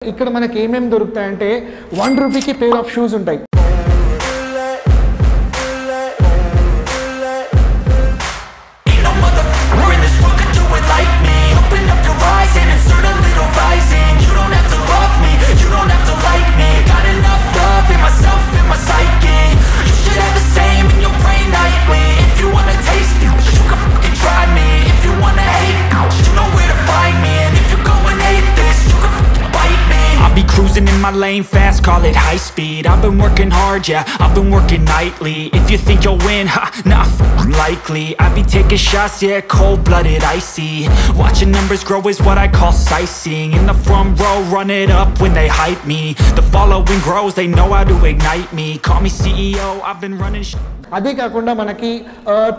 ఇక్కడ మనకి ఏమేం దొరుకుతాయంటే 1 రూపీకి పేర్ ఆఫ్ షూస్ ఉంటాయి. Cruising in my lane fast, call it high speed. I've been working hard, yeah, I've been working nightly. If you think you'll win, ha, nah, likely. I be taking shots, yeah, cold-blooded, icy. Watching numbers grow is what I call sightseeing. In the front row, run it up when they hype me. The following grows, they know how to ignite me. Call me CEO, I've been running అదే కాకుండా మనకి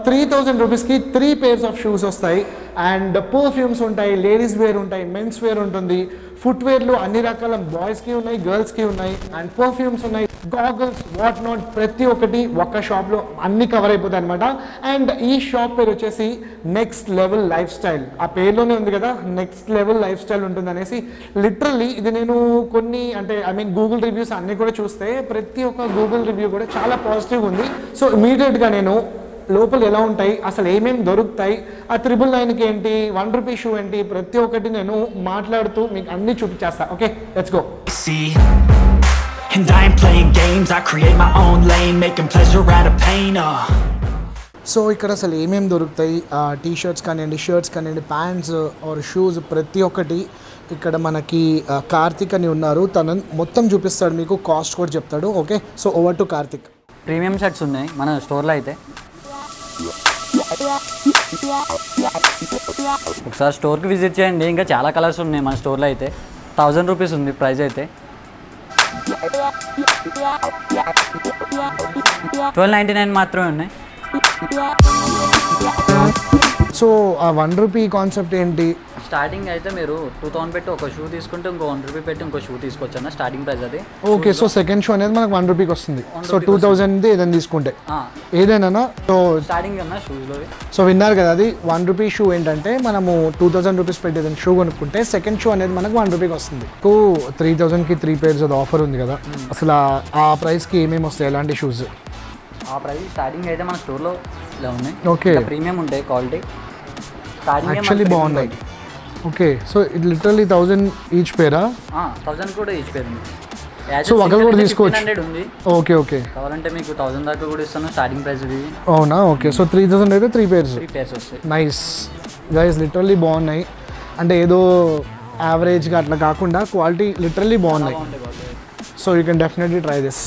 3000 రూపీస్కి 3 pairs of shoes వస్తాయి. And perfumes ఉంటాయి, ladies wear ఉంటాయి, men's wear ఉంటుంది, ఫుట్వేర్లు అన్ని రకాల బాయ్స్కి ఉన్నాయి, గర్ల్స్కి ఉన్నాయి, అండ్ పర్ఫ్యూమ్స్ ఉన్నాయి, గాగల్స్, వాట్ నాట్, ప్రతి ఒక్కటి ఒక్క షాప్లో అన్ని కవర్ అయిపోతాయి అనమాట. అండ్ ఈ షాప్ పేరు వచ్చేసి నెక్స్ట్ లెవెల్ లైఫ్ స్టైల్. ఆ పేరులోనే ఉంది కదా, నెక్స్ట్ లెవెల్ లైఫ్ స్టైల్ ఉంటుంది అనేసి. లిటరల్లీ ఇది నేను కొన్ని అంటే గూగుల్ రివ్యూస్ అన్నీ కూడా చూస్తే ప్రతి ఒక్క గూగుల్ రివ్యూ కూడా చాలా పాజిటివ్ ఉంది. సో ఇమీడియట్గా నేను లోపల ఎలా ఉంటాయి, అసలు ఏమేమి దొరుకుతాయి, ఆ 999కి ఏంటి, 1 రూపీ షూ ఏంటి, ప్రతి ఒక్కటి నేను మాట్లాడుతూ మీకు అన్ని చూపించేస్తా. Okay, let's go. And I ain't playing games, I create my own lane, making pleasure out of pain. So ఇక్కడ అసలు ఏమేమి దొరుకుతాయి, టీ షర్ట్స్ కానివ్వండి, షర్ట్స్ కానివ్వండి, ప్యాంట్స్ ఆర్ షూస్, ప్రతి ఒక్కటి ఇక్కడ మనకి కార్తిక్ అని ఉన్నారు, తను మొత్తం చూపిస్తాడు, మీకు కాస్ట్ కూడా చెప్తాడు. Okay, so over to Karthik. Premium shirts ఉన్నాయి మన స్టోర్లో అయితే. ఒకసారి స్టోర్కి విజిట్ చేయండి, ఇంకా చాలా కలర్స్ ఉన్నాయి మన స్టోర్లో అయితే. 1000 రూపీస్ ఉంది ప్రైస్ అయితే. 1299 మాత్రమే ఉన్నాయి. సో ఆ 1 రూపీ కాన్సెప్ట్ ఏంటి? స్టార్టింగ్ అయితే మీరు 2000 పెట్టి ఒక షూ తీసుకుంటే ఇంకో 1 రూపీ పెట్టి ఇంకో షూ తీసుకోవచ్చు అన్న, స్టార్టింగ్ ప్రైస్ అది. ఓకే, సో సెకండ్ షూ అనేది మనకు 1 రూపీకి వస్తుంది. సో 2000 ఏదైనా తీసుకుంటే ఏదైనా. సో స్టార్టింగ్ అన్న షూస్లో. సో విన్నారు కదా, అది 1 రూపీ షూ ఏంటంటే మనము 2000 రూపీస్ పెట్టి ఏదైనా షూ కొనుక్కుంటే సెకండ్ షూ అనేది మనకు 1 రూపీకి వస్తుంది. 3000కి 3 పేర్స్ అది ఆఫర్ ఉంది కదా, అసలు ఆ ప్రైస్కి ఏమేమి వస్తాయి, ఎలాంటి షూస్? ఆ ప్రైస్ స్టార్టింగ్ అయితే మన స్టోర్లో ఇలా ఉన్నాయి. ఓకే, ప్రీమియం ఉంటాయి, క్వాలిటీ యాక్చువల్లీ బాగున్నాయి. ఓకే, సో ఇది లిటరల్లీ 1000 ఈచ్ పేరా? 1000 కూడా ఈచ్ పేరు ఉంది. సో ఒకరు కూడా తీసుకోవచ్చు. 1500 ఉంది. ఓకే ఓకే, కావాలంటే మీకు 1000 దాకా కూడా ఇస్తాను స్టార్టింగ్ ప్రైస్ ఇది. అవునా? ఓకే, సో 3000 అయితే 3 పేర్స్ వస్తాయి. నైస్ గైస్, లిటరల్లీ బాగున్నాయి. అంటే ఏదో యావరేజ్గా అట్లా కాకుండా క్వాలిటీ లిటరల్లీ బాగున్నాయి. So you can definitely try this.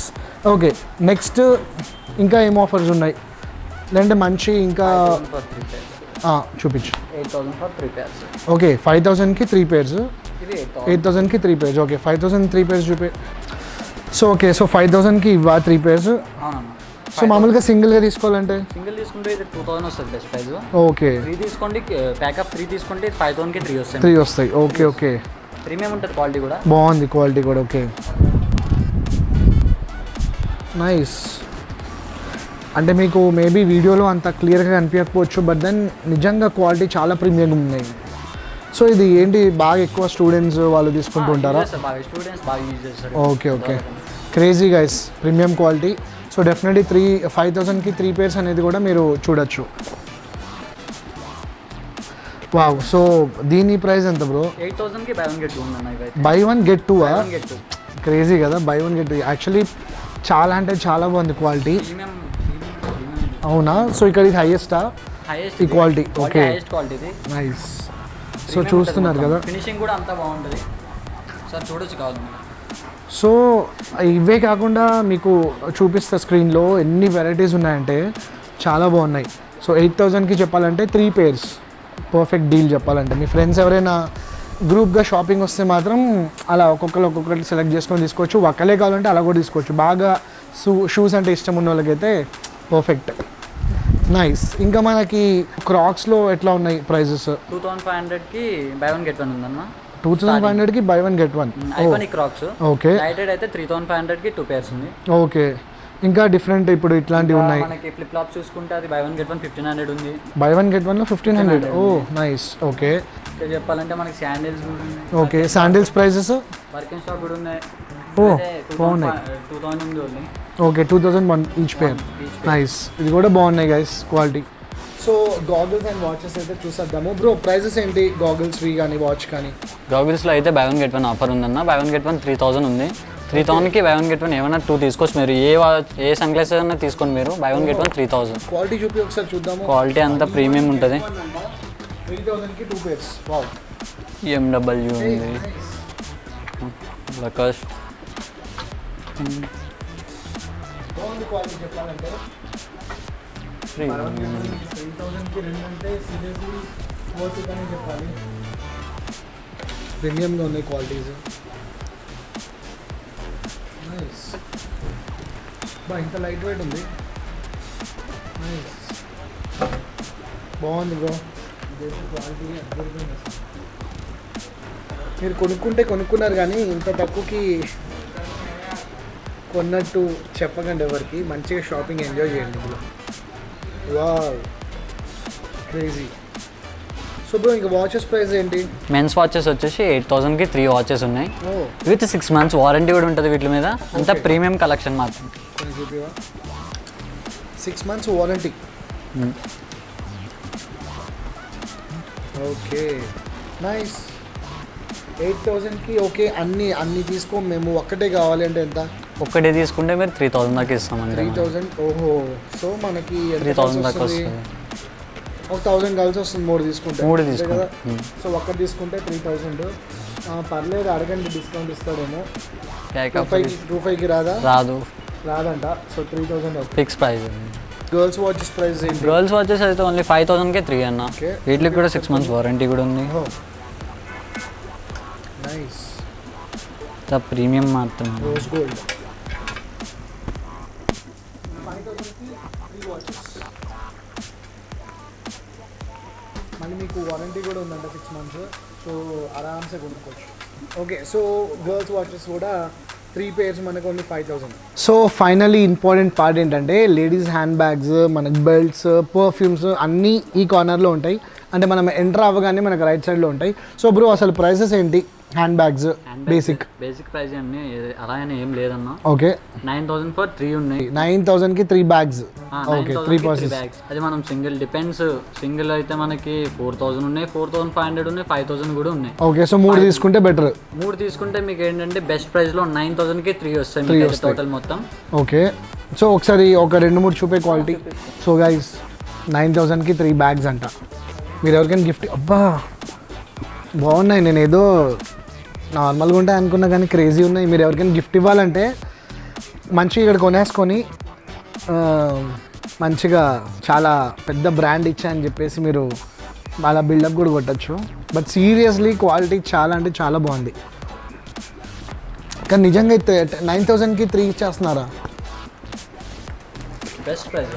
Okay, next ఇంకా ఏం ఆఫర్స్ ఉన్నాయి లేదంటే మంచి ఇంకా చూపించు. 8000 ఫర్ 3 పేర్స్. ఓకే, 5000కి 3 పేర్స్, 8000కి 3 పేర్స్. ఓకే, 5000 3 పేర్స్ చూపి. సో ఓకే, సో 5000కి ఇవ్వ 3 పేర్స్. సో మామూలుగా సింగిల్గా తీసుకోవాలంటే సింగిల్ తీసుకుంటే ఇది 2000 వస్తుంది బెస్ట్ ప్రైస్. ఓకే, 3 తీసుకోండి, ప్యాకప్ 3 తీసుకుంటే 5000కి 3 వస్తాయి. 3 వస్తాయి. ఓకే ఓకే, ప్రీమియం ఉంటుంది, క్వాలిటీ కూడా బాగుంది, క్వాలిటీ కూడా. Okay, nice. అంటే మీకు మేబీ వీడియోలో అంత క్లియర్గా కనిపించకపోవచ్చు, బట్ దెన్ నిజంగా క్వాలిటీ చాలా ప్రీమియంగా ఉన్నాయి. సో ఇది ఏంటి, బాగా ఎక్కువ స్టూడెంట్స్ వాళ్ళు తీసుకుంటూ ఉంటారా? Okay okay, crazy guys, premium quality. So definitely 5000కి 3 పేర్స్ అనేది కూడా మీరు చూడొచ్చు. వావ్, సో దీని ప్రైస్ ఎంత బ్రో? 8000కి బై 1 గెట్ 2 ఉన్నాయి. Buy 1 get 2? క్రేజీ కదా, బై 1 గెట్ 2. యాక్చువల్లీ చాలా అంటే చాలా బాగుంది క్వాలిటీ. అవునా? సో ఇక్కడ ఇది హైయెస్టా ఈ క్వాలిటీ? Okay, nice. సో చూస్తున్నారు కదా, ఫినిషింగ్ కూడా అంతా బాగుంటుంది. సార్ చూడొచ్చు కావాలి. సో ఇవే కాకుండా మీకు చూపిస్తా స్క్రీన్లో ఎన్ని వెరైటీస్ ఉన్నాయంటే చాలా బాగున్నాయి. సో 8000కి చెప్పాలంటే 3 పేర్స్ పర్ఫెక్ట్ డీల్. చెప్పాలంటే మీ ఫ్రెండ్స్ ఎవరైనా గ్రూప్గా షాపింగ్ వస్తే మాత్రం అలా ఒక్కొక్కటి సెలెక్ట్ చేసుకొని తీసుకోవచ్చు. ఒక్కలే కావాలంటే అలా కూడా తీసుకోవచ్చు. బాగా షూస్ అంటే ఇష్టం ఉన్న వాళ్ళకైతే పర్ఫెక్ట్. నైస్. ఇంకా మనకి క్రాక్స్లో ఎట్లా ఉన్నాయి ప్రైజెస్? 2500కి బై 1 గెట్ 1 ఉందన్న. 2500కి buy 1 get 1 iconic crocs. Okay, లైటెడ్ అయితే 3500కి 2 పేర్స్ ఉంది. ఓకే, ఇంకా డిఫరెంట్ ఇప్పుడు ఇట్లాంటివి ఉన్నాయి. మనకి ఫ్లిప్ ఫ్లాప్ చూసుకుంటే అది బై 1 గెట్ 1 1500 ఉంది. బై 1 గెట్ 1 లో 1500. ఓ నైస్. ఓకే ఇంకా చెప్పాలంటే మనకి శాండిల్స్ కూడా ఉన్నాయి. Okay sandals prices working stock కూడా ఉన్నాయి. ఓ బాగున్నాయి. 2000 ఉంది ఓన్లీ. ఓకే 2001 ఈచ్ పేర్. నైస్. ఇది కూడా బాగున్నాయి guys quality. So goggles and watches అయితే చూసేద్దాము. బ్రో ప్రైజెస్ ఏంటి గాగుల్స్వి కానీ వాచ్ కానీ? గాగుల్స్లో అయితే బై 1 గెట్ 1 ఆఫర్ ఉందన్న. బై 1 గెట్ 1 3000 ఉంది. 3000కి బై 1 గెట్ 1 ఏమైనా 2 తీసుకోవచ్చు మీరు. ఏ సన్ గ్లాసెస్ అయినా తీసుకోండి మీరు. By 1 get 1 3000. క్వాలిటీ చూపి ఒకసారి చూద్దాము. క్వాలిటీ అంతా ప్రీమియం ఉంటుంది. 3000కి 2 పేర్స్. వావ్. BMW ఉంది. లకాస్ట్. బాగుంది క్వాలిటీ చెప్పాలంటే. 3000కి 2 అంటే సీరియస్లీ వర్త్ కానీ చెప్పాలి. ప్రీమియంగా ఉన్నాయి క్వాలిటీస్. నైస్. బా ఇంత లైట్ వెయిట్ ఉంది. నైస్. బాగుంది బ్రో. క్వాలిటీ అద్భుతంగా. మీరు కొనుక్కున్నారు కానీ ఇంత తక్కువకి కొన్నట్టు చెప్పకండి ఎవరికి. మంచిగా షాపింగ్ ఎంజాయ్ చేయండి bro. Wow crazy. So bro ఇంకా వాచెస్ ప్రైస్ ఏంటి? మెన్స్ వాచెస్ వచ్చేసి 8000కి 3 వాచెస్ ఉన్నాయి. విత్ 6 months వారంటీ కూడా ఉంటుంది వీటి మీద. అంతా ప్రీమియం కలెక్షన్ మాత్రం. 6 months వారంటీ. Okay nice. 8000కి ఓకే. అన్ని తీసుకో. మేము ఒక్కటే కావాలి అంటే ఎంత? ఒక్కటే తీసుకుంటే మీరు 3000 దాకా ఇస్తామండి. 3000. ఓహో. సో మనకి 3000 దాకా వస్తుంది. 1000 కలిసి వస్తుంది 3 తీసుకుంటే. 3 తీసుకుంటే. సో ఒక్కటి తీసుకుంటే 3000. పర్లేదు అడగండి, డిస్కౌంట్ ఇస్తాడేమో. 25కి రాదంట. So 3000 fix price. Girls watches price ఏంటి? గర్ల్స్ వాచెస్ అయితే ఓన్లీ 5000కే 3 అన్న. వీటికి కూడా 6 months వారంటీ కూడా ఉంది. నైస్. ప్రీమియం మాత్రం. Rose gold. 5000కి 3 వాచెస్. మళ్ళీ మీకు వారంటీ కూడా ఉందంట 6 months. సో ఆరామ్సే కొనుక్కోవచ్చు. ఓకే. సో గర్ల్స్ వాచెస్ కూడా 3 pairs మనకు only 5000. So finally important part ఏంటంటే లేడీస్ హ్యాండ్ బ్యాగ్స్, మనకు బెల్ట్స్, పర్ఫ్యూమ్స్ అన్నీ ఈ కార్నర్లో ఉంటాయి. అంటే మనం ఎంటర్ అవ్వగానే మనకు రైట్ సైడ్లో ఉంటాయి. సో బ్రో అసలు ప్రైసెస్ ఏంటి హ్యాండ్ బ్యాగ్స్? బేసిక్ ప్రైస్ అన్ని అలా ఏం లేదన్న. ఓకే 9000 ఫర్ 3 ఉన్నాయి. 9000కి 3 బ్యాగ్స్. Okay 3 pieces. అది మనం సింగిల్ డిపెండ్స్. సింగిల్ అయితే మనకి 4000 ఉన్నాయి, 4500 ఉన్నాయి, 5000 కూడా ఉన్నాయి. ఓకే. సో 3 తీసుకుంటే బెటర్. 3 తీసుకుంటే మీకు ఏంటంటే బెస్ట్ ప్రైస్ లో 9000కి 3 వస్తాయి టోటల్ మొత్తం. ఓకే. సో ఒకసారి ఒక 2-3 చూపే క్వాలిటీ. సో గైస్ 9000కి 3 బ్యాగ్స్ అంట. మీరు ఎవరికైనా గిఫ్ట్ అబ్బా బాగున్నాయి. నేను ఏదో నార్మల్గా ఉంటాయి అనుకున్నా కానీ క్రేజీ ఉన్నాయి. మీరు ఎవరికైనా గిఫ్ట్ ఇవ్వాలంటే మంచిగా ఇక్కడ కొనేసుకొని మంచిగా చాలా పెద్ద బ్రాండ్ ఇచ్చాయని చెప్పేసి మీరు అలా బిల్డప్ కూడా కొట్టచ్చు. బట్ సీరియస్లీ క్వాలిటీ చాలా అంటే చాలా బాగుంది. కానీ నిజంగా అయితే 9000కి 3 ఇచ్చేస్తున్నారా? బెస్ట్ ప్రైస్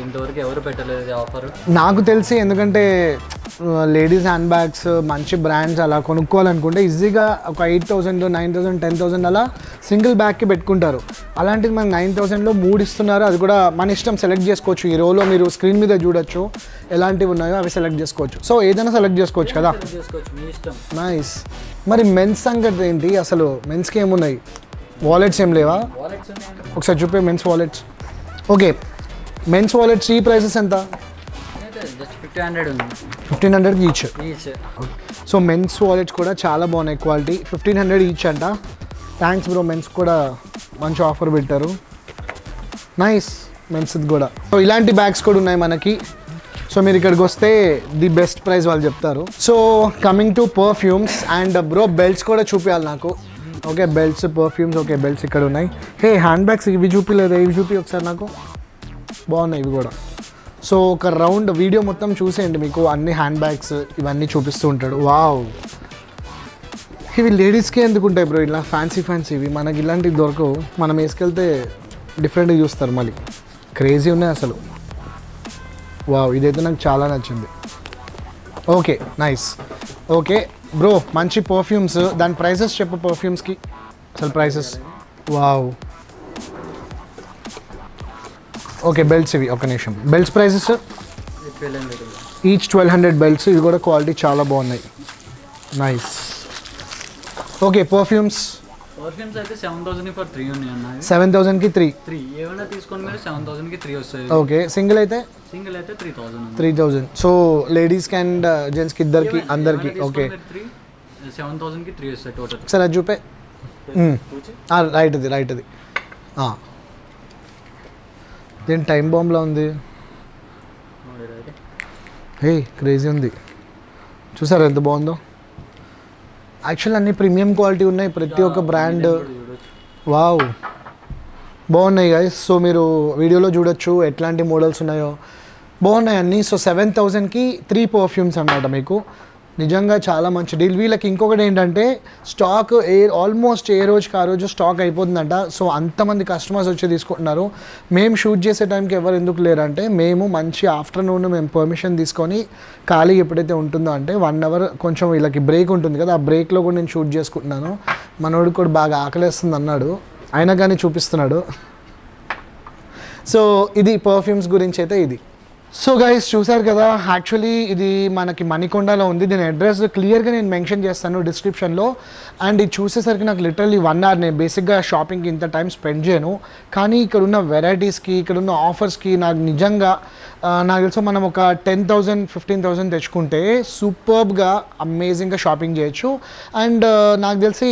ఇంతవరకు ఎవరు పెట్టలేదు ఆఫర్ నాకు తెలిసి. ఎందుకంటే లేడీస్ హ్యాండ్ బ్యాగ్స్ మంచి బ్రాండ్స్ అలా కొనుక్కోవాలనుకుంటే ఈజీగా ఒక 8000, 9000, 10000 అలా సింగిల్ బ్యాగ్కి పెట్టుకుంటారు. అలాంటిది మనకి 9000లో 3 ఇస్తున్నారు. అది కూడా మన ఇష్టం సెలెక్ట్ చేసుకోవచ్చు. ఈ రోలో మీరు స్క్రీన్ మీద చూడొచ్చు ఎలాంటివి ఉన్నాయో అవి సెలెక్ట్ చేసుకోవచ్చు. సో ఏదైనా సెలెక్ట్ చేసుకోవచ్చు కదా. నైస్. మరి మెన్స్ సంగతి ఏంటి అసలు? మెన్స్కి ఏమున్నాయి? వాలెట్స్ ఏం లేవా? ఒకసారి చూపే men's wallets. Okay men's wallets ఈ ప్రైసెస్ ఎంత? 1500 ఈచ్. సో మెన్స్ వాలెట్స్ కూడా చాలా బాగున్నాయి క్వాలిటీ. 1500 ఈచ్ అంట. Thanks bro. మెన్స్ కూడా మంచి ఆఫర్ పెట్టారు. నైస్. మెన్స్ది కూడా. సో ఇలాంటి బ్యాగ్స్ కూడా ఉన్నాయి మనకి. సో మీరు ఇక్కడికి వస్తే ది బెస్ట్ ప్రైస్ వాళ్ళు చెప్తారు. So coming to perfumes and bro belts కూడా చూపించాలి నాకు. Okay belts, perfumes. Okay belts ఇక్కడ ఉన్నాయి. హే హ్యాండ్ బ్యాగ్స్ ఇవి చూపిలేదా? ఇవి చూపి ఒకసారి నాకు. బాగున్నాయి ఇవి కూడా. సో ఒక రౌండ్ వీడియో మొత్తం చూసేయండి. మీకు అన్ని హ్యాండ్ బ్యాగ్స్ ఇవన్నీ చూపిస్తూ ఉంటాడు. వావ్. ఇవి లేడీస్కే ఎందుకు ఉంటాయి బ్రో ఇలా ఫ్యాన్సీ ఇవి? మనకి ఇలాంటివి దొరకవు. మనం వేసుకెళ్తే డిఫరెంట్గా చూస్తారు మళ్ళీ. క్రేజీ ఉన్నాయి అసలు. వావ్ ఇదైతే నాకు చాలా నచ్చింది. Okay nice. ఓకే బ్రో మంచి పర్ఫ్యూమ్స్. దాని ప్రైసెస్ చెప్పు పర్ఫ్యూమ్స్కి అసలు ప్రైసెస్. వావ్ ఓకే బెల్ట్స్ ఇవి ఒక నిమిషం. Belts prices each 1200 belts. ఇవి కూడా క్వాలిటీ చాలా బాగున్నాయి. నైస్. ఓకే పర్ఫ్యూమ్స్ అయితే 7000 ఫర్ 3 ఉన్నాయి అన్న. 7000కి 3 ఏమైనా తీసుకోండి మీరు 7000కి 3 వస్తాయి. ఓకే సింగిల్ అయితే 3000. సో లేడీస్కి అండ్ జెంట్స్కి ఇద్దరికి అందరికి. ఓకే 7000కి 3 వస్తాయి టోటల్. సరే అది చూపే. రైట్ అది దేని టైం బాంబ్లా ఉంది. హే క్రేజీ ఉంది చూసారా ఎంత బాగుందో. యాక్చువల్ అన్ని ప్రీమియం క్వాలిటీ ఉన్నాయి ప్రతి ఒక్క బ్రాండ్. వావ్ బాగున్నాయి గైస్. సో మీరు వీడియోలో చూడొచ్చు ఎట్లాంటి మోడల్స్ ఉన్నాయో, బాగున్నాయి అన్నీ. సో 7000కి 3 పర్ఫ్యూమ్స్ అన్నమాట మీకు. నిజంగా చాలా మంచి డీల్. వీళ్ళకి ఇంకొకటి ఏంటంటే స్టాక్ ఆల్మోస్ట్ ఏ రోజుకి ఆ రోజు స్టాక్ అయిపోతుందంట. సో అంతమంది కస్టమర్స్ వచ్చి తీసుకుంటున్నారు. మేము షూట్ చేసే టైంకి ఎవరు ఎందుకు లేరంటే మేము మంచి ఆఫ్టర్నూన్ మేము పర్మిషన్ తీసుకొని ఖాళీ ఎప్పుడైతే ఉంటుందో అంటే 1 అవర్ కొంచెం వీళ్ళకి బ్రేక్ ఉంటుంది కదా, ఆ బ్రేక్లో కూడా నేను షూట్ చేసుకుంటున్నాను. మనోడికి కూడా బాగా ఆకలేస్తుంది అన్నాడు, అయినా కానీ చూపిస్తున్నాడు. సో ఇది పర్ఫ్యూమ్స్ గురించి అయితే ఇది. సో గైస్ చూసారు కదా, యాక్చువల్లీ ఇది మనకి మణికొండలో ఉంది. దీని అడ్రస్ క్లియర్గా నేను మెన్షన్ చేస్తాను డిస్క్రిప్షన్లో. అండ్ ఇది చూసేసరికి నాకు లిటరల్లీ 1 అవర్. నేను బేసిక్గా షాపింగ్కి ఇంత టైం స్పెండ్ చేయను, కానీ ఇక్కడ ఉన్న వెరైటీస్కి ఇక్కడ ఉన్న ఆఫర్స్కి నాకు నిజంగా నాకు తెలుసు మనం ఒక 10,000 15,000 తెచ్చుకుంటే సూపర్బ్గా అమేజింగ్గా షాపింగ్ చేయొచ్చు. అండ్ నాకు తెలిసి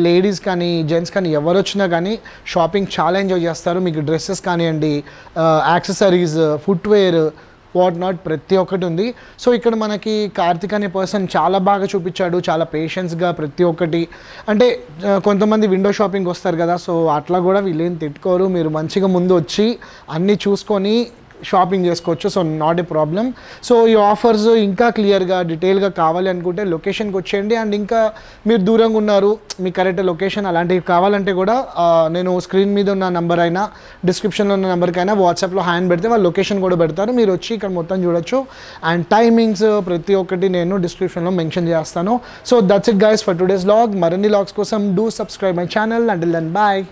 లేడీస్ కానీ జెంట్స్ కానీ ఎవరు వచ్చినా కానీ షాపింగ్ చాలా ఎంజాయ్ చేస్తారు. మీకు డ్రెస్సెస్ కానివ్వండి, యాక్సెసరీస్, ఫుట్వేర్, వాట్ నాట్ ప్రతి ఒక్కటి ఉంది. సో ఇక్కడ మనకి కార్తిక్ అనే పర్సన్ చాలా బాగా చూపించాడు, చాలా పేషెన్స్గా ప్రతి ఒక్కటి. అంటే కొంతమంది విండో షాపింగ్ వస్తారు కదా, సో అట్లా కూడా వీళ్ళేం తిట్టుకోరు. మీరు మంచిగా ముందు వచ్చి అన్నీ చూసుకొని షాపింగ్ చేసుకోవచ్చు. So not a problem. So ఈ ఆఫర్స్ ఇంకా క్లియర్గా డీటెయిల్గా కావాలి అనుకుంటే లొకేషన్కి వచ్చేయండి. అండ్ ఇంకా మీరు దూరంగా ఉన్నారు, మీ కరెక్ట్ లొకేషన్ అలాంటివి కావాలంటే కూడా నేను స్క్రీన్ మీద ఉన్న నెంబర్ అయినా డిస్క్రిప్షన్లో ఉన్న నెంబర్కైనా వాట్సాప్లో హ్యాండ్ పెడితే వాళ్ళు లొకేషన్ కూడా పెడతారు. మీరు వచ్చి ఇక్కడ మొత్తం చూడొచ్చు. అండ్ టైమింగ్స్ ప్రతి ఒక్కటి నేను డిస్క్రిప్షన్లో మెన్షన్ చేస్తాను. So that's it guys for today's vlog. మరిన్ని వ్లాగ్స్ కోసం do subscribe my channel. Until then bye.